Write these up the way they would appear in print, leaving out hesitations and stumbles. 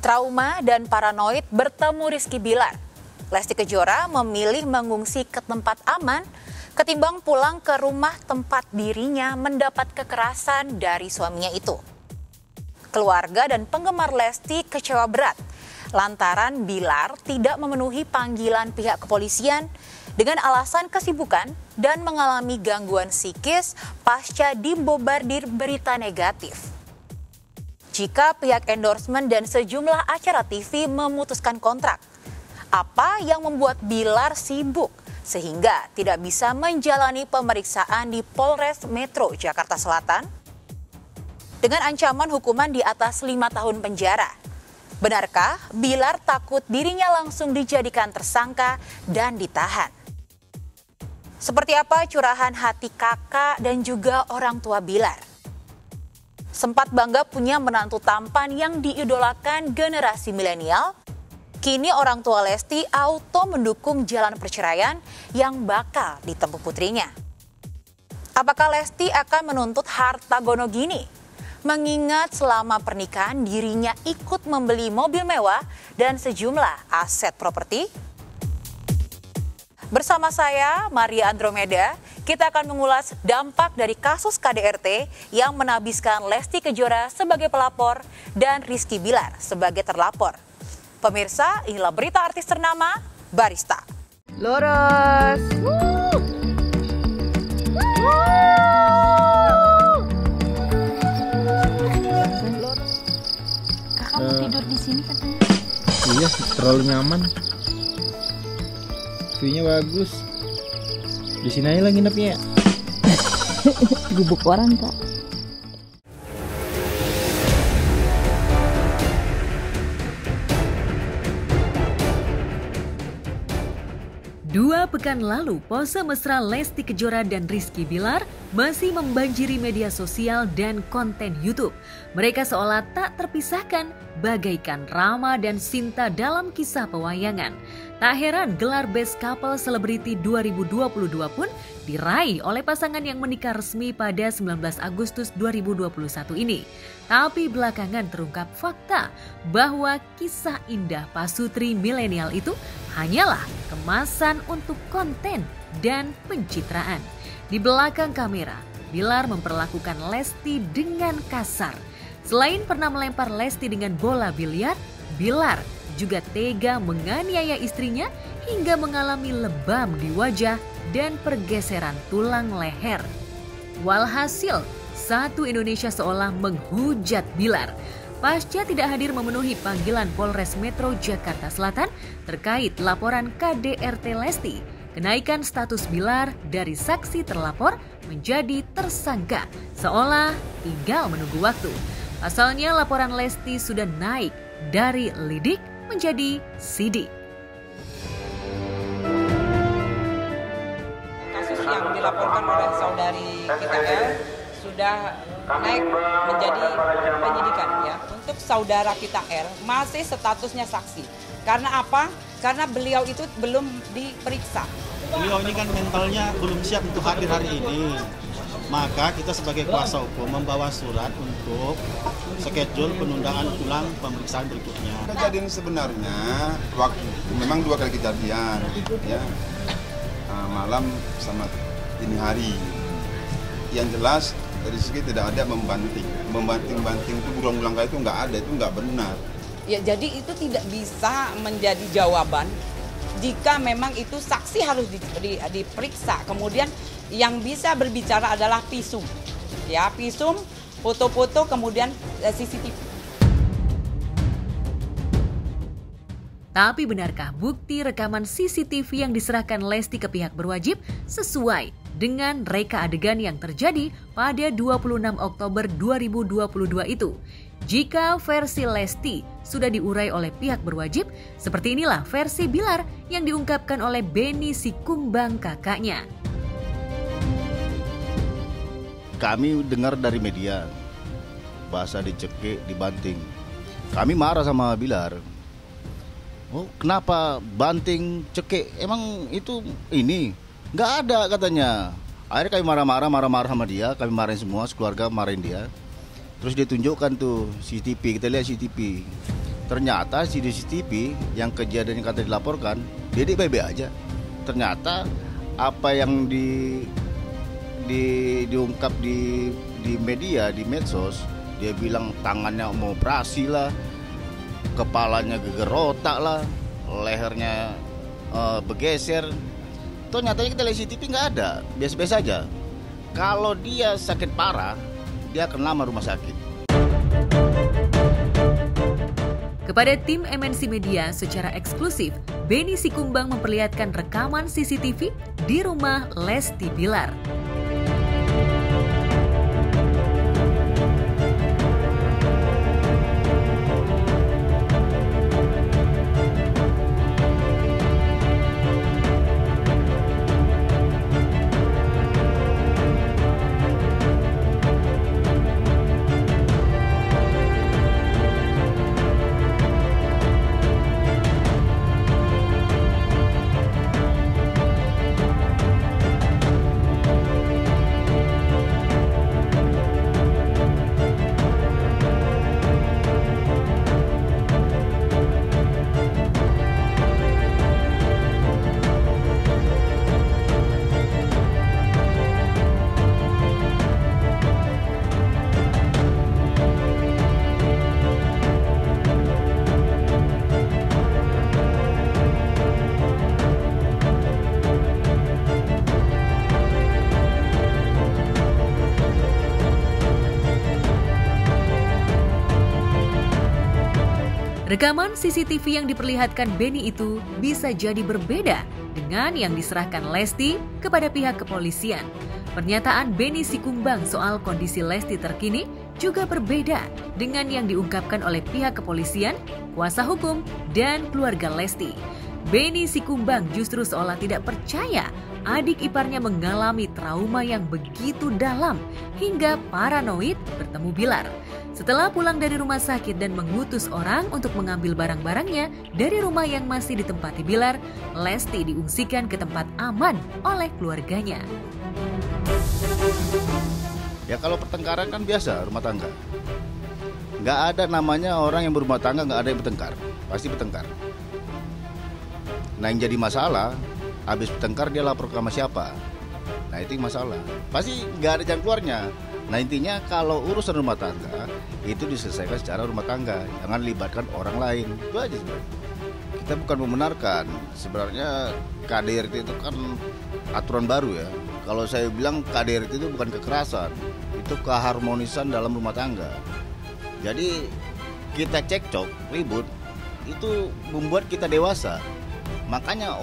Trauma dan paranoid bertemu Rizky Bilar. Lesti Kejora memilih mengungsi ke tempat aman ketimbang pulang ke rumah tempat dirinya mendapat kekerasan dari suaminya itu. Keluarga dan penggemar Lesti kecewa berat lantaran Bilar tidak memenuhi panggilan pihak kepolisian dengan alasan kesibukan dan mengalami gangguan psikis pasca dibombardir berita negatif. Jika pihak endorsement dan sejumlah acara TV memutuskan kontrak, apa yang membuat Bilar sibuk sehingga tidak bisa menjalani pemeriksaan di Polres Metro Jakarta Selatan? Dengan ancaman hukuman di atas 5 tahun penjara. Benarkah Bilar takut dirinya langsung dijadikan tersangka dan ditahan? Seperti apa curahan hati kakak dan juga orang tua Bilar? Sempat bangga punya menantu tampan yang diidolakan generasi milenial, kini orang tua Lesti auto mendukung jalan perceraian yang bakal ditempuh putrinya. Apakah Lesti akan menuntut harta gono gini? Mengingat selama pernikahan dirinya ikut membeli mobil mewah dan sejumlah aset properti? Bersama saya, Maria Andromeda, kita akan mengulas dampak dari kasus KDRT yang menabiskan Lesti Kejora sebagai pelapor dan Rizky Bilar sebagai terlapor. Pemirsa, inilah berita artis ternama, Barista. Lurus. Kakak mau tidur di sini katanya. Iya, terlalu nyaman. View-nya bagus. Di sini aja lah nginepnya. Gubuk orang kak. Dua pekan lalu, pose mesra Lesti Kejora dan Rizky Bilar masih membanjiri media sosial dan konten YouTube. Mereka seolah tak terpisahkan, bagaikan Rama dan Sinta dalam kisah pewayangan. Tak heran gelar Best Couple Celebrity 2022 pun diraih oleh pasangan yang menikah resmi pada 19 Agustus 2021 ini. Tapi belakangan terungkap fakta bahwa kisah indah pasutri milenial itu hanyalah kemasan untuk konten dan pencitraan. Di belakang kamera, Bilar memperlakukan Lesti dengan kasar. Selain pernah melempar Lesti dengan bola biliar, Bilar juga tega menganiaya istrinya hingga mengalami lebam di wajah dan pergeseran tulang leher. Walhasil, satu Indonesia seolah menghujat Bilar pasca tidak hadir memenuhi panggilan Polres Metro Jakarta Selatan terkait laporan KDRT Lesti. Kenaikan status Bilar dari saksi terlapor menjadi tersangka, seolah tinggal menunggu waktu. Pasalnya laporan Lesti sudah naik dari lidik menjadi sidik. Kasus yang dilaporkan oleh saudari kita sudah naik menjadi penyidikan ya. Untuk saudara kita R masih statusnya saksi. Karena apa? Karena beliau itu belum diperiksa. Beliau ini kan mentalnya belum siap untuk hadir hari ini. Maka kita sebagai kuasa hukum membawa surat untuk schedule penundaan ulang pemeriksaan berikutnya. Kejadian sebenarnya waktu memang 2 kali kejadian ya, malam sama dini hari. Yang jelas dari segi tidak ada membanting itu berulang-ulang kali itu nggak ada, itu nggak benar. Ya jadi itu tidak bisa menjadi jawaban jika memang itu saksi harus diperiksa. Kemudian yang bisa berbicara adalah visum, ya visum, foto-foto, kemudian CCTV. Tapi benarkah bukti rekaman CCTV yang diserahkan Lesti ke pihak berwajib sesuai dengan reka adegan yang terjadi pada 26 Oktober 2022 itu? Jika versi Lesti sudah diurai oleh pihak berwajib, seperti inilah versi Bilar yang diungkapkan oleh Benny Sikumbang kakaknya. Kami dengar dari media, bahasa dicekik, dibanting. Kami marah sama Bilar. Oh, kenapa banting, cekik? Emang itu ini? Nggak ada katanya. Akhirnya kami marah-marah sama dia. Kami marahin semua, sekeluarga marahin dia. Terus dia tunjukkan tuh CCTV, kita lihat CCTV. Ternyata si CCTV yang kejadian yang kata dilaporkan, Dede baik-baik aja. Ternyata apa yang diungkap di media, di medsos, dia bilang tangannya mau operasi lah, kepalanya geger otak lah, lehernya bergeser. Toh nyatanya kita lihat CCTV nggak ada, biasa-biasa aja. Kalau dia sakit parah, dia akan lama rumah sakit. Kepada tim MNC Media secara eksklusif, Benny Sikumbang memperlihatkan rekaman CCTV di rumah Lesti Bilar. Rekaman CCTV yang diperlihatkan Benny itu bisa jadi berbeda dengan yang diserahkan Lesti kepada pihak kepolisian. Pernyataan Benny Sikumbang soal kondisi Lesti terkini juga berbeda dengan yang diungkapkan oleh pihak kepolisian, kuasa hukum, dan keluarga Lesti. Benny Sikumbang justru seolah tidak percaya adik iparnya mengalami trauma yang begitu dalam hingga paranoid bertemu Bilar. Setelah pulang dari rumah sakit dan mengutus orang untuk mengambil barang-barangnya dari rumah yang masih ditempati Bilar, Lesti diungsikan ke tempat aman oleh keluarganya. Ya kalau pertengkaran kan biasa rumah tangga. Nggak ada namanya orang yang berumah tangga nggak ada yang bertengkar. Pasti bertengkar. Nah yang jadi masalah, habis bertengkar dia lapor ke sama siapa. Nah itu masalah. Pasti nggak ada jalan keluarnya. Nah intinya kalau urusan rumah tangga itu diselesaikan secara rumah tangga, jangan libatkan orang lain. Itu aja sebenarnya. Kita bukan membenarkan. Sebenarnya KDRT itu kan aturan baru ya. Kalau saya bilang KDRT itu bukan kekerasan, itu keharmonisan dalam rumah tangga. Jadi kita cekcok, ribut, itu membuat kita dewasa. Makanya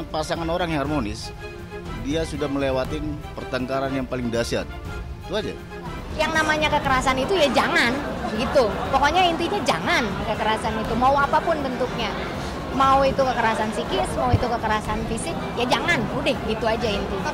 pasangan orang yang harmonis, dia sudah melewatin pertengkaran yang paling dahsyat. Itu aja. Yang namanya kekerasan itu ya jangan, gitu. Pokoknya intinya jangan kekerasan itu, mau apapun bentuknya. Mau itu kekerasan psikis, mau itu kekerasan fisik, ya jangan, udah gitu aja intinya.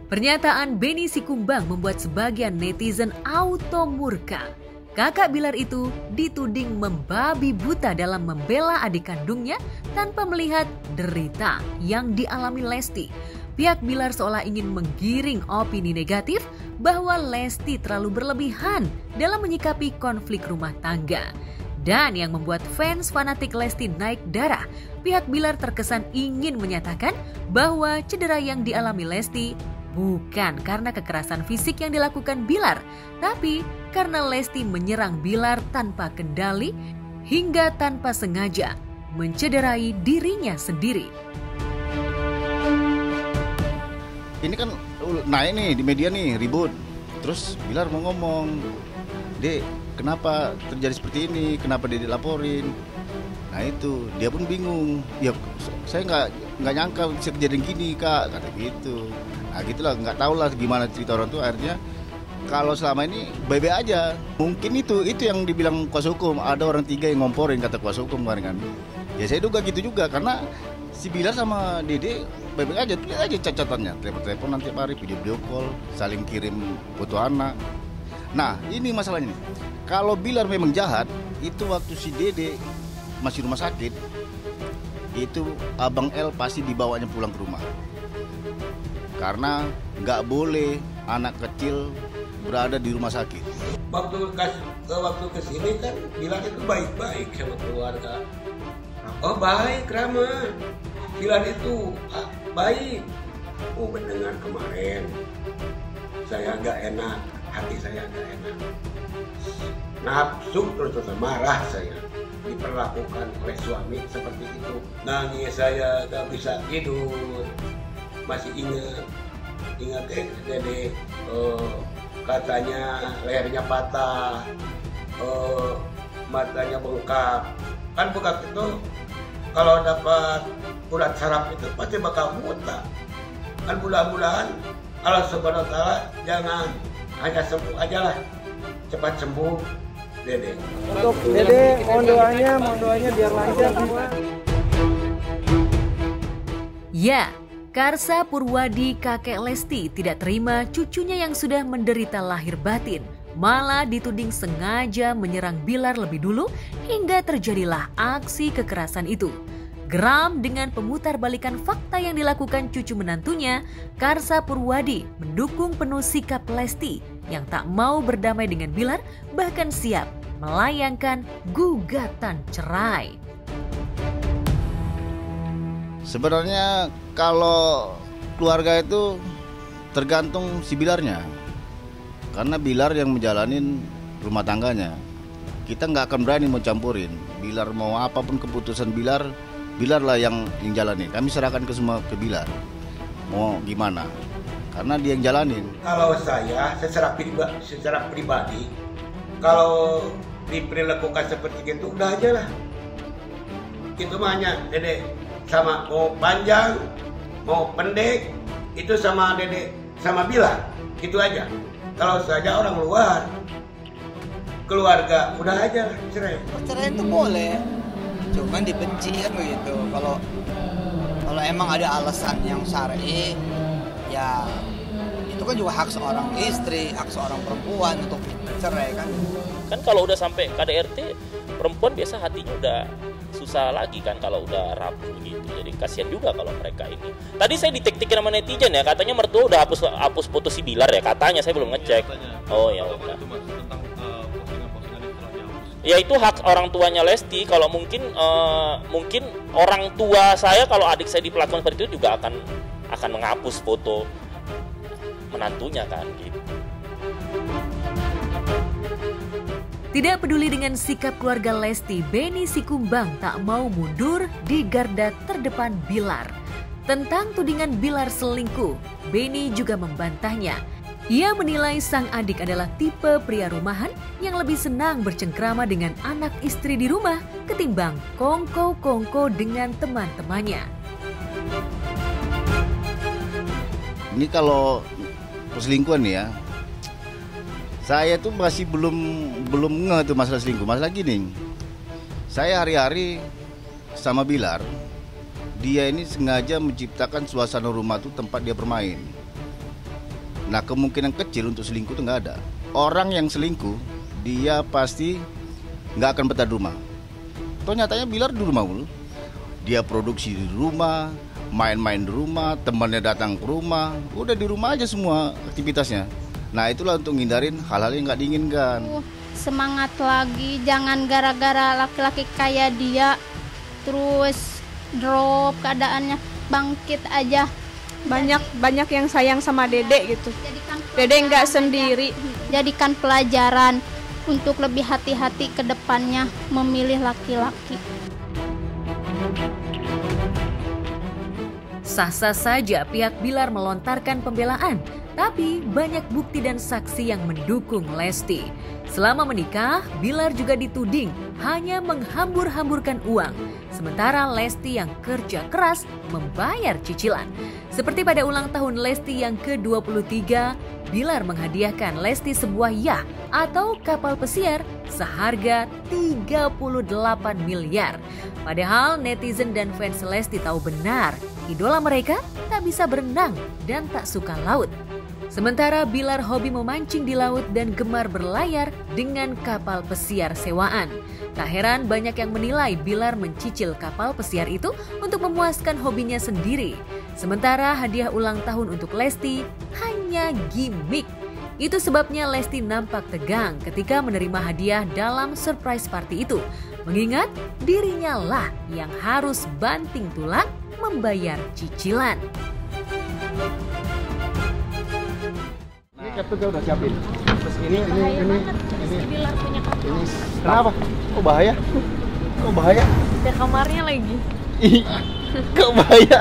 Pernyataan Benny Sikumbang membuat sebagian netizen auto murka. Kakak Bilar itu dituding membabi buta dalam membela adik kandungnya tanpa melihat derita yang dialami Lesti. Pihak Bilar seolah ingin menggiring opini negatif bahwa Lesti terlalu berlebihan dalam menyikapi konflik rumah tangga. Dan yang membuat fans fanatik Lesti naik darah, pihak Bilar terkesan ingin menyatakan bahwa cedera yang dialami Lesti bukan karena kekerasan fisik yang dilakukan Bilar, tapi karena Lesti menyerang Bilar tanpa kendali hingga tanpa sengaja mencederai dirinya sendiri. Ini kan naik nih di media nih, ribut. Terus Bilar mau ngomong, Dek, kenapa terjadi seperti ini? Kenapa dia dilaporin? Nah itu, dia pun bingung. Ya saya nggak nyangka bisa kejadian gini kak, kata gitu. Nah gitulah, nggak tahu lah gimana cerita orang tuh. Akhirnya kalau selama ini baik-baik aja. Mungkin itu yang dibilang kuasa hukum. Ada orang 3 yang ngomporin kata kuasa hukum kemarin kan. Ya saya duga gitu juga karena si Bilar sama Dede baik-baik aja. Lihat aja cacatannya, telepon nanti hari, video call, saling kirim foto anak. Nah ini masalahnya nih. Kalau Bilar memang jahat, itu waktu si Dede masih rumah sakit, itu Abang L pasti dibawanya pulang ke rumah. Karena nggak boleh anak kecil berada di rumah sakit. Waktu kesini kan Bilar itu baik-baik sama keluarga. Oh baik Rama, Bilar itu baik. Oh mendengar kemarin, saya agak enak, hati saya agak enak. Nafsu terus marah saya, diperlakukan oleh suami seperti itu. Nangis saya gak bisa tidur, masih ingat Dede, katanya lehernya patah, matanya bengkak. Kan bengkak itu kalau dapat urat saraf itu pasti bakal buta. Kan mudah-mudahan Allah Subhanahu wa Ta'ala jangan hanya sembuh aja lah, cepat sembuh Dede. Untuk Dede mohon doanya biar lancar semua. Ya, Karsa Purwadi kakek Lesti tidak terima cucunya yang sudah menderita lahir batin, malah dituding sengaja menyerang Bilar lebih dulu hingga terjadilah aksi kekerasan itu. Geram dengan pemutarbalikan fakta yang dilakukan cucu menantunya, Karsa Purwadi mendukung penuh sikap Lesti yang tak mau berdamai dengan Bilar, bahkan siap melayangkan gugatan cerai. Sebenarnya kalau keluarga itu tergantung si Bilarnya, karena Bilar yang menjalanin rumah tangganya. Kita nggak akan berani mau campurin. Bilar mau apapun keputusan Bilar lah yang jalanin. Kami serahkan ke Bilar. Mau gimana? Karena dia yang jalanin. Kalau saya secara pribadi, kalau diperlakukan seperti itu udah aja lah. Itu mah hanya Dede sama mau panjang, mau pendek, itu sama Dede sama Bilar. Gitu aja. Kalau saja orang luar, keluarga udah aja lah cerai. Perceraian itu boleh. Cuman dibenci kan begitu. Kalau emang ada alasan yang syar'i, ya itu kan juga hak seorang istri, hak seorang perempuan untuk cerai kan. Kan kalau udah sampai KDRT, perempuan biasa hatinya udah susah lagi kan kalau udah rapuh gitu. Jadi kasihan juga kalau mereka ini. Tadi saya ditik-tikin sama netizen ya, katanya mertua udah hapus foto si Bilar ya, katanya, saya belum ngecek. Oh ya udah. Ya itu hak orang tuanya Lesti. Kalau mungkin orang tua saya kalau adik saya diperlakukan seperti itu juga akan menghapus foto menantunya kan gitu. Tidak peduli dengan sikap keluarga Lesti, Benny Sikumbang tak mau mundur di garda terdepan Bilar. Tentang tudingan Bilar selingkuh, Benny juga membantahnya. Ia menilai sang adik adalah tipe pria rumahan yang lebih senang bercengkrama dengan anak istri di rumah ketimbang kongko-kongko dengan teman-temannya. Ini kalau perselingkuhan ya, saya tuh masih belum ngeh tuh masalah selingkuh. Masalah gini, saya hari-hari sama Bilar, dia ini sengaja menciptakan suasana rumah tuh tempat dia bermain. Nah kemungkinan kecil untuk selingkuh itu nggak ada. Orang yang selingkuh dia pasti nggak akan betah di rumah. Toh nyatanya Bilar di rumah dulu. Dia produksi di rumah, main-main di rumah, temannya datang ke rumah, udah di rumah aja semua aktivitasnya. Nah itulah untuk ngindarin hal-hal yang nggak diinginkan. Semangat lagi, jangan gara-gara laki-laki kayak dia terus drop keadaannya, bangkit aja. Banyak yang sayang sama Dede gitu. Dede nggak sendiri. Jadikan pelajaran untuk lebih hati-hati ke depannya memilih laki-laki. Sah-sah saja pihak Bilar melontarkan pembelaan, tapi banyak bukti dan saksi yang mendukung Lesti. Selama menikah, Bilar juga dituding hanya menghambur-hamburkan uang, sementara Lesti yang kerja keras membayar cicilan. Seperti pada ulang tahun Lesti yang ke-23, Bilar menghadiahkan Lesti sebuah yacht atau kapal pesiar seharga 38 miliar. Padahal netizen dan fans Lesti tahu benar, idola mereka tak bisa berenang dan tak suka laut. Sementara Bilar hobi memancing di laut dan gemar berlayar dengan kapal pesiar sewaan. Tak heran banyak yang menilai Bilar mencicil kapal pesiar itu untuk memuaskan hobinya sendiri. Sementara hadiah ulang tahun untuk Lesti hanya gimmick. Itu sebabnya Lesti nampak tegang ketika menerima hadiah dalam surprise party itu. Mengingat dirinya lah yang harus banting tulang membayar cicilan. Ini kartu udah siapin. Terus ini. Kenapa? Kok bahaya? Kok bahaya? Di kamarnya lagi. Kok bahaya?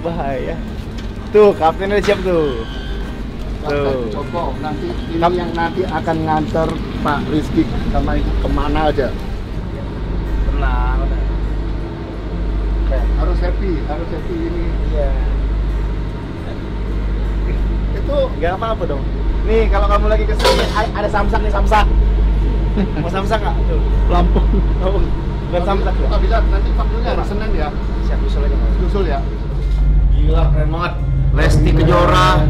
Bahaya. Tuh, kapten udah siap tuh. Tuh. Joko, nanti ini yang nanti akan nganter Pak Rizky sama Ibu kemana aja. Tenang. Harus happy ini. Iya. Itu nggak apa-apa dong. Nih kalau kamu lagi kesini ada Samsung nih, Samsung. Mau Samsung nggak? Tuh. Lampung. Bukan Samsung ya? Bisa nanti waktunya hari Senin ya. Siap, usul aja. Usul ya. Gila, keren banget. Lesti Kejora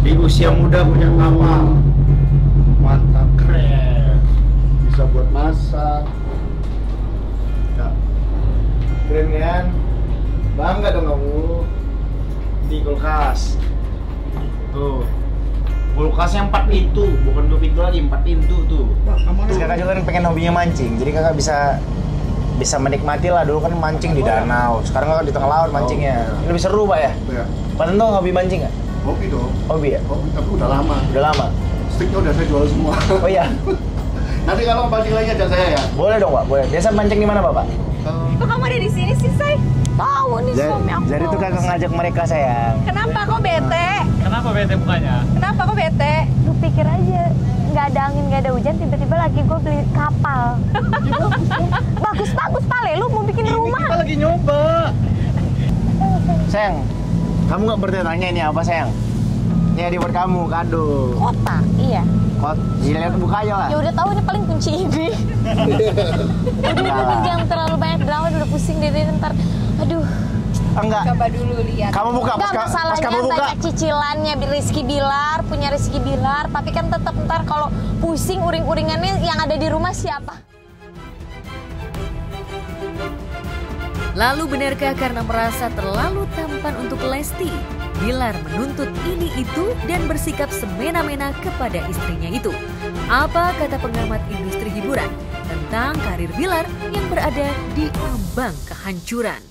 di usia muda punya kapal. Mantap, keren. Bisa buat masak. Ya. Keren kan? Bangga dong kamu. Di kulkas. Tuh. Kulkasnya 4 pintu, bukan 2 pintu lagi, 4 pintu tuh. Kakak juga kan pengen hobinya mancing, jadi kakak bisa menikmati lah. Dulu kan mancing di danau, sekarang kakak di tengah laut mancingnya. Lebih seru Pak ya? Iya. Pak Tento hobi mancing nggak? Hobi dong. Hobi ya? Hobi, tapi udah lama. Udah lama? Sticknya udah saya jual semua. Oh iya? Nanti kalau mancing lagi ada saya ya? Boleh dong Pak, boleh. Biasa mancing di mana Bapak? Kok kamu ada di sini sih, Say? Tahu nih suami aku. Jadi tuh kakak ngajak mereka sayang. Kenapa kok bete? Kenapa bete mukanya? Kenapa kok bete? Lu pikir aja nggak ada angin, nggak ada hujan, tiba-tiba lagi gue beli kapal. Bagus-bagus Pale, lu mau bikin rumah. Kita lagi nyoba. Sayang, kamu nggak bertanya ini apa sayang? Ini hadiah buat kamu, kado. Kotak, iya. Lihat buka aja lah. Ya udah tahu ini paling kunci ini. Udah jangan terlalu banyak drama, udah pusing deh ntar. Aduh. Enggak. Coba dulu lihat. Kamu buka pas kamu buka. Banyak cicilannya Rizky Bilar, punya Rizky Bilar, tapi kan tetap ntar kalau pusing uring-uringannya yang ada di rumah siapa? Lalu benarkah karena merasa terlalu tampan untuk Lesti, Bilar menuntut ini itu dan bersikap semena-mena kepada istrinya itu? Apa kata pengamat industri hiburan tentang karir Bilar yang berada di ambang kehancuran?